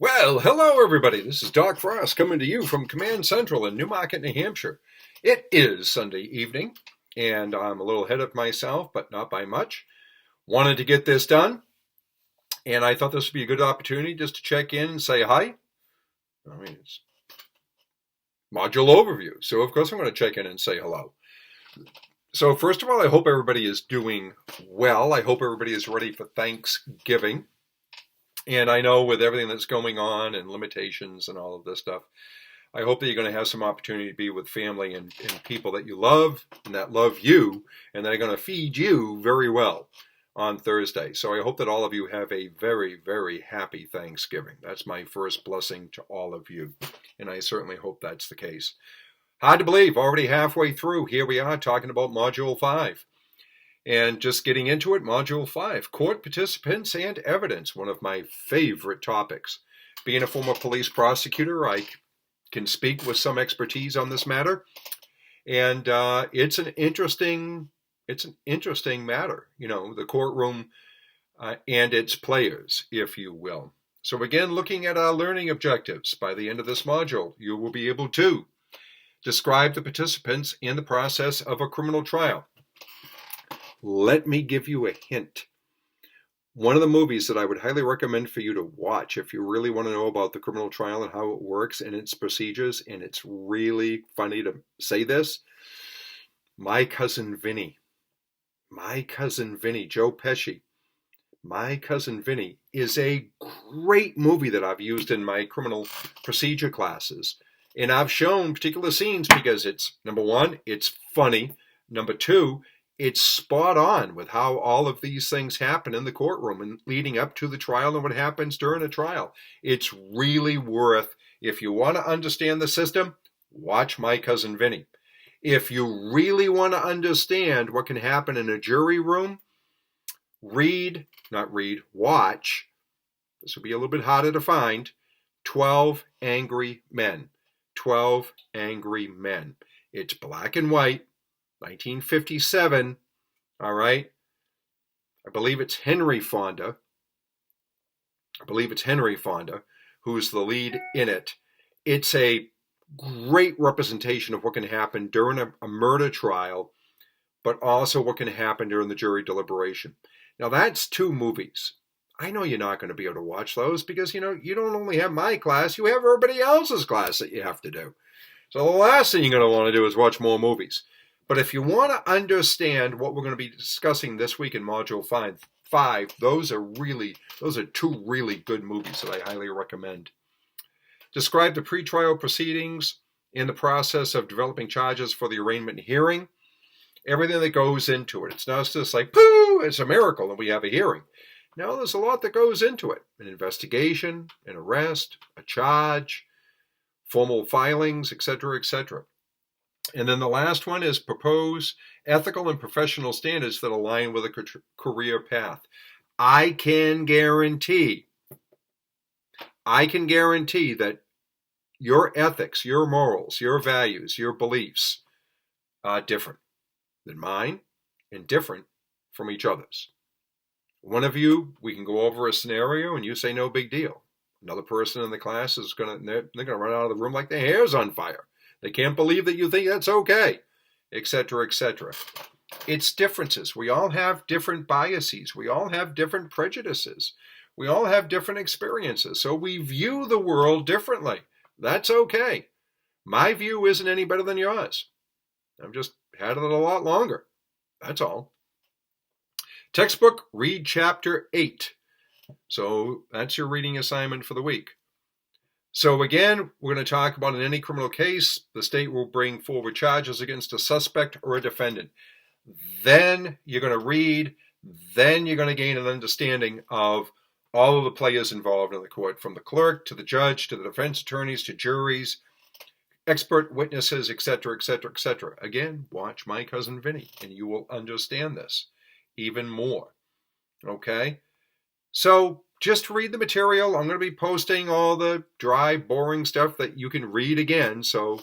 Well, hello everybody. This is Doc Frost coming to you from Command Central in Newmarket, New Hampshire. It is Sunday evening, and I'm a little ahead of myself, but not by much. Wanted to get this done, and I thought this would be a good opportunity just to check in and say hi. It's module overview, so of course I'm going to check in and say hello. So first of all, I hope everybody is doing well. I hope everybody is ready for Thanksgiving. And I know with everything that's going on and limitations and all of this stuff, I hope that you're going to have some opportunity to be with family and people that you love and that love you and that are going to feed you very well on Thursday. So I hope that all of you have a very, very happy Thanksgiving. That's my first blessing to all of you. And I certainly hope that's the case. Hard to believe, already halfway through. Here we are talking about Module 5. And just getting into it, Module 5, Court Participants and Evidence, one of my favorite topics. Being a former police prosecutor, I can speak with some expertise on this matter. And it's an interesting matter, the courtroom and its players, if you will. So again, looking at our learning objectives, by the end of this module, you will be able to describe the participants in the process of a criminal trial. Let me give you a hint. One of the movies that I would highly recommend for you to watch if you really want to know about the criminal trial and how it works and its procedures, and it's really funny to say this, My Cousin Vinny. My Cousin Vinny, Joe Pesci. My Cousin Vinny is a great movie that I've used in my criminal procedure classes. And I've shown particular scenes because it's, number one, it's funny. Number two, it's spot on with how all of these things happen in the courtroom and leading up to the trial and what happens during a trial. It's really worth, if you want to understand the system, watch My Cousin Vinny. If you really want to understand what can happen in a jury room, watch, this will be a little bit harder to find, 12 Angry Men. 12 Angry Men. It's black and white. 1957, all right? I believe it's Henry Fonda. Who's the lead in it. It's a great representation of what can happen during a murder trial, but also what can happen during the jury deliberation. Now, that's two movies. I know you're not going to be able to watch those because, you don't only have my class, you have everybody else's class that you have to do. So the last thing you're going to want to do is watch more movies. But if you want to understand what we're going to be discussing this week in Module 5, those are two really good movies that I highly recommend. Describe the pretrial proceedings in the process of developing charges for the arraignment hearing. Everything that goes into it. It's not just like, pooh, it's a miracle and we have a hearing. No, there's a lot that goes into it. An investigation, an arrest, a charge, formal filings, etc., etc. And then the last one is propose ethical and professional standards that align with a career path. I can guarantee that your ethics, your morals, your values, your beliefs are different than mine and different from each other's. One of you, we can go over a scenario and you say no big deal. Another person in the class is they're going to run out of the room like their hair's on fire. They can't believe that you think that's okay, etc., etc. It's differences. We all have different biases. We all have different prejudices. We all have different experiences. So we view the world differently. That's okay. My view isn't any better than yours. I've just had it a lot longer. That's all. Textbook, read Chapter 8. So that's your reading assignment for the week. So again, we're going to talk about in any criminal case, the state will bring forward charges against a suspect or a defendant. Then you're going to read, then you're going to gain an understanding of all of the players involved in the court, from the clerk to the judge to the defense attorneys to juries, expert witnesses, etc., etc., etc. Again, watch My Cousin Vinny, and you will understand this even more. Okay? So just read the material. I'm going to be posting all the dry, boring stuff that you can read again. So,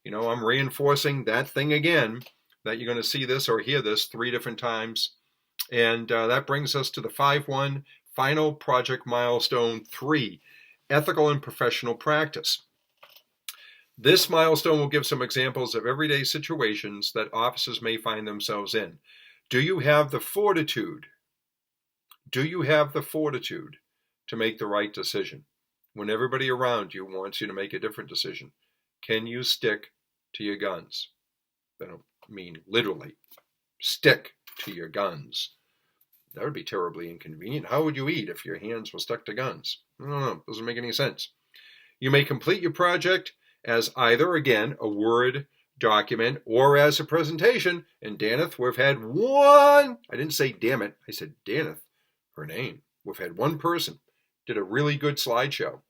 I'm reinforcing that thing again, that you're going to see this or hear this 3 different times. And that brings us to the 5-1 final project milestone 3. ethical and professional practice. This milestone will give some examples of everyday situations that officers may find themselves in. Do you have the fortitude? Do you have the fortitude to make the right decision when everybody around you wants you to make a different decision? Can you stick to your guns? I don't mean literally. Stick to your guns. That would be terribly inconvenient. How would you eat if your hands were stuck to guns? I don't know. It doesn't make any sense. You may complete your project as either, again, a Word document or as a presentation. And Daneth, we've had one. I didn't say damn it. I said Daneth, her name. We've had one person did a really good slideshow.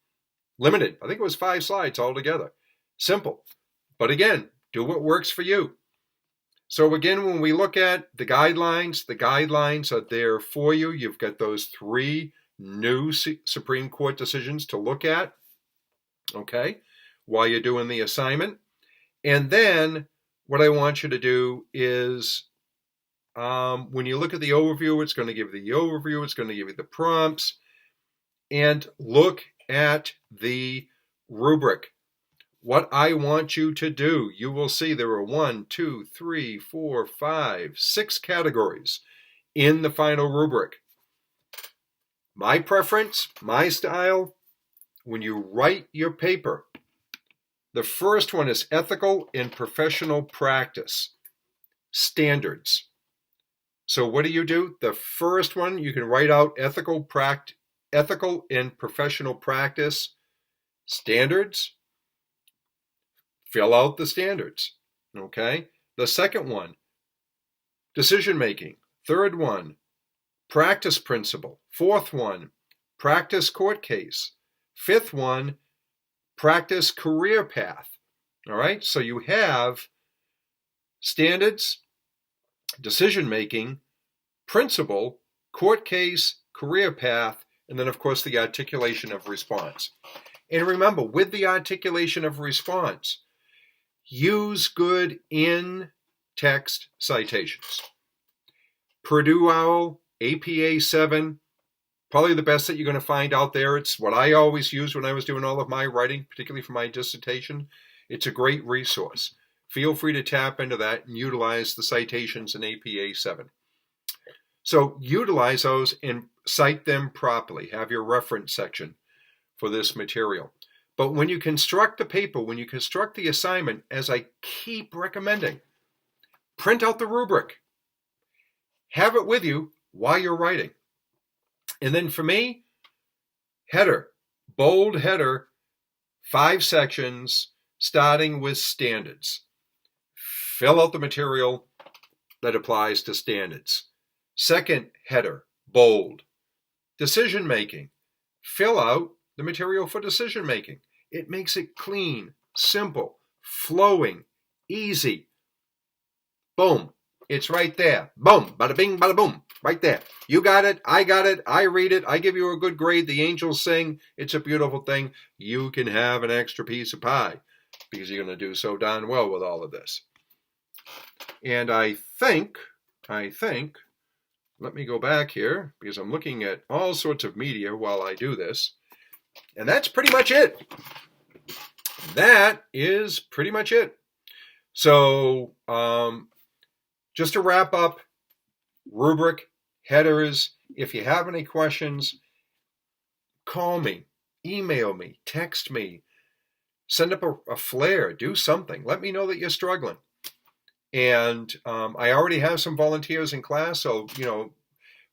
Limited. I think it was 5 slides altogether. Simple. But again, do what works for you. So again, when we look at the guidelines are there for you. You've got those 3 new Supreme Court decisions to look at, okay, while you're doing the assignment. And then what I want you to do is when you look at the overview, it's going to give you the overview, it's going to give you the prompts, and look at the rubric. What I want you to do, you will see there are 1, 2, 3, 4, 5, 6 categories in the final rubric. My preference, my style, when you write your paper, the first one is ethical and professional practice, standards. So what do? The first one, you can write out ethical and professional practice, standards. Fill out the standards, okay? The second one, decision making. Third one, practice principle. Fourth one, practice court case. Fifth one, practice career path. All right, so you have standards, decision making, principle, court case, career path, and then of course the articulation of response. And remember, with the articulation of response, use good in-text citations. Purdue OWL, APA 7, probably the best that you're going to find out there. It's what I always used when I was doing all of my writing, particularly for my dissertation. It's a great resource. Feel free to tap into that and utilize the citations in APA 7. So utilize those and cite them properly. Have your reference section for this material. But when you construct the paper, when you construct the assignment, as I keep recommending, print out the rubric. Have it with you while you're writing. And then for me, header, bold header, 5 sections, starting with standards. Fill out the material that applies to standards. Second header, bold. Decision making. Fill out the material for decision making. It makes it clean, simple, flowing, easy. Boom. It's right there. Boom. Bada bing, bada boom. Right there. You got it. I read it. I give you a good grade. The angels sing. It's a beautiful thing. You can have an extra piece of pie because you're going to do so darn well with all of this. And I think, let me go back here because I'm looking at all sorts of media while I do this. And that's pretty much it. That is pretty much it. So just to wrap up, rubric, headers, if you have any questions, call me, email me, text me, send up a flare, do something. Let me know that you're struggling. And I already have some volunteers in class, so,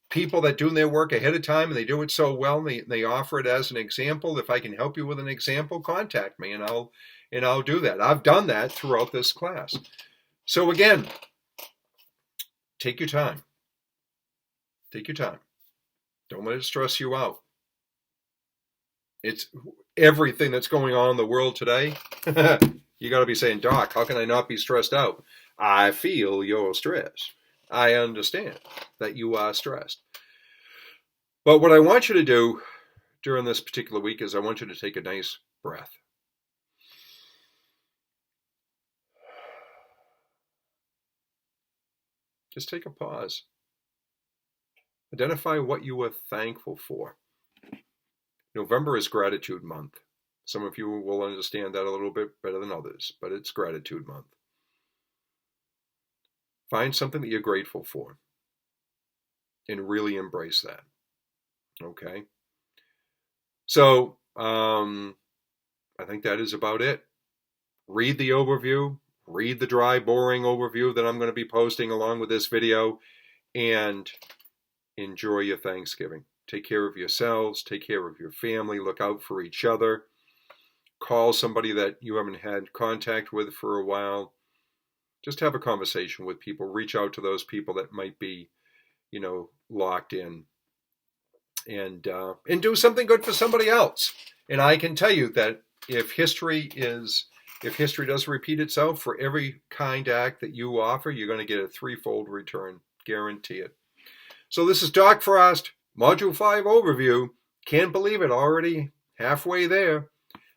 people that do their work ahead of time and they do it so well, they offer it as an example. If I can help you with an example, contact me and I'll do that. I've done that throughout this class. So again, take your time. Take your time. Don't let it stress you out. It's everything that's going on in the world today. You got to be saying, Doc, how can I not be stressed out? I feel your stress. I understand that you are stressed. But what I want you to do during this particular week is I want you to take a nice breath. Just take a pause. Identify what you are thankful for. November is Gratitude Month. Some of you will understand that a little bit better than others, but it's Gratitude Month. Find something that you're grateful for and really embrace that. Okay? So, I think that is about it. Read the overview. Read the dry, boring overview that I'm going to be posting along with this video, and enjoy your Thanksgiving. Take care of yourselves. Take care of your family. Look out for each other. Call somebody that you haven't had contact with for a while. Just have a conversation with people. Reach out to those people that might be, locked in. And do something good for somebody else. And I can tell you that if history does repeat itself, for every kind act that you offer, you're going to get a threefold return. Guarantee it. So this is Doc Frost, Module 5 Overview. Can't believe it, already halfway there.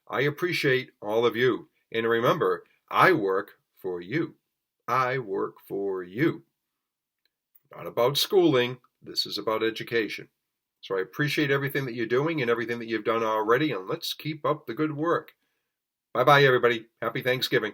I appreciate all of you. And remember, I work for you. I work for you. Not about schooling. This is about education. So I appreciate everything that you're doing and everything that you've done already, and let's keep up the good work. Bye-bye, everybody. Happy Thanksgiving.